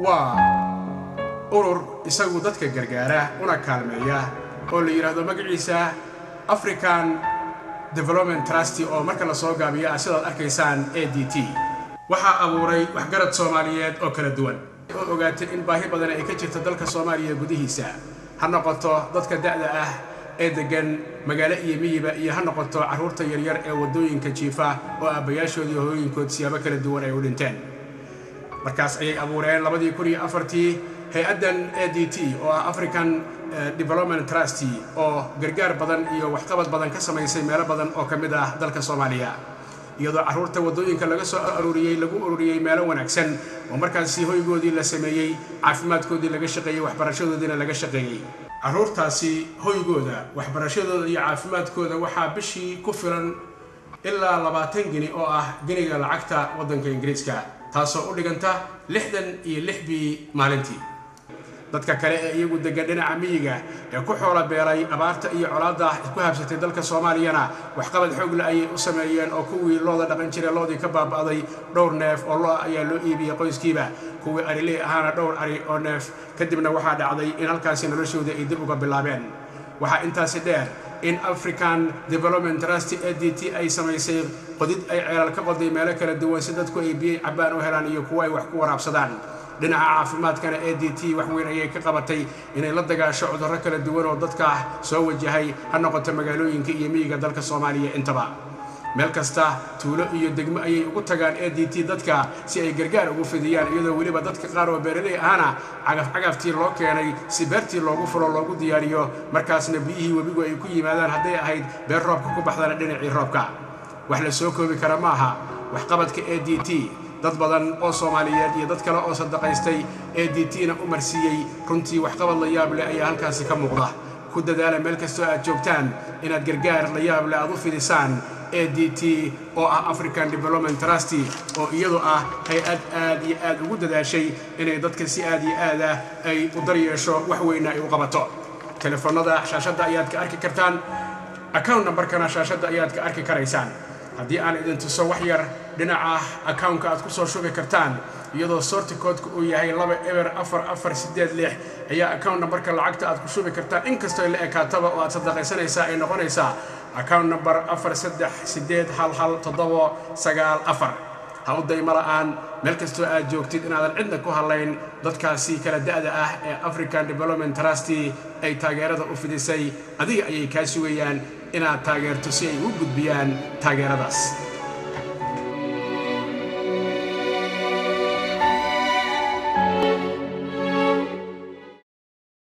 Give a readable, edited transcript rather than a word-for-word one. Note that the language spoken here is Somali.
waa urur isagu dadka gargaara una kaalmeeya oo la yiraahdo magaciisa African Development Trust oo marka la soo gaabiyo sidaad arkaysaan ADT waxa abuuray waxgarad Soomaaliyeed oo kala duwan oo ogaatay in baahi badan ay ka jirto dalka Soomaaliya gudihiisa ha noqoto dadka da'da ah ee degan magaalo iyo miyiba iyo ha noqoto caruurta yaryar ee wadooyinka jiifa oo aabayaashoodii hooyinkood siyaabo kala duwan ay u dhinteen markaas ayay abuureen 2004 hay'adan ADT oo African Development Trust oo gargaar badan iyo waxqabad badan ka sameysay meelo badan oo kamid ah dalka Soomaaliya iyadoo caruurta wadooyinka laga soo ururiyay meelo wanaagsan oo markaas hoygoodii la sameeyay caafimaadkoodii laga shaqeeyay waxbarashadoodina laga shaqeeyay caruurtaasi hoygooda waxbarashadooda iyo caafimaadkooda waxa bishii ku filan ilaa 20 gini oo ah giniga lacagta wadanka Ingiriiska taasoo u dhiganta 66 bi maalintii dadka kale ee iyagu degan dhinaca miyiga ee ku xoolo beelay abaarta iyo colaadda ku habsatay dalka Soomaaliyana waxqabad xoog leh ay u sameeyeen oo kuwii looda dhaqan jiray loodii ka baabaaday dhowr neef oo loo ayaa loo iibiyay qoyskiiba kuwii arilay ahaana dhowr ari oo neef kadibna waxa dhacday in halkaas noloshooda ay dib uga bilaabeen waxa intaas dheer in African Development Trust ADT ay sameysay qodid ay ceelal ka qoday meelo kala duwan si dadku ay biyo cabaan u helaan iyo kuwa ay wax ku waraabsadaan dhinaca caafimaadkana ADT wax weyn ayay ka qabatay inay la dagaasho cudurro kala duwan oo dadka soo wajahay ha noqoto magaalooyinka iyo miyiga dalka Soomaaliya intaba meel kasta tuulo iyo degmo ayay ugu tagaan ADT dadka si ay gargaar ugu fidiyaan iyadoo waliba dadka qaar oo beeraley ahana cagaftii loo keenay si beertii loogu fulo loogu diyaariyo markaasna biyihii webigu ay ku yimaadaan haday ahayd beer roobka ku baxdana dhinacii roobka wax la soo koobi kara maaha waxqabadka ADT dad badan oo Soomaaliyeed iyo dad kale oo sadaqaystay ADT-na u marsiiyay runtii waxqabad la yaab leh ayaa halkaas ka muuqda ku dadaala meel kasta aad joogtaan inaad gargaar la yaab leh aad u fidisaan ADT oo African Development Trust oo iyadoo hay'ad aad iyo aad ugu dadaashay inay dadka si aad iyo aad ay u daryeesho wax weyn ay u qabato telefoonada shaashada ayaad ka arki kartaan account number-kana shaashada ayaad ka arki karaysaan haddii aan idin tuso wax yar dhinaca account-ka aad ku soo shubi kartaan iyadoo sort code-ku uu yahay 2446 ayaa account number-ka lacagta aad ku shubi kartaan inkastoo la ekaataba oo aad sadaqaysanaysaa ay noqonaysaa account number 4381794 ha u dayma la'aan meel kastoo aad joogtid inaadan cidna ku hadlayn dadkaasi kala da'da ah ee African Development Trust ay taageerada u fidisay adiga ayay ka sugayaan inaad taageerto si ay u gudbiyaan taageeradaas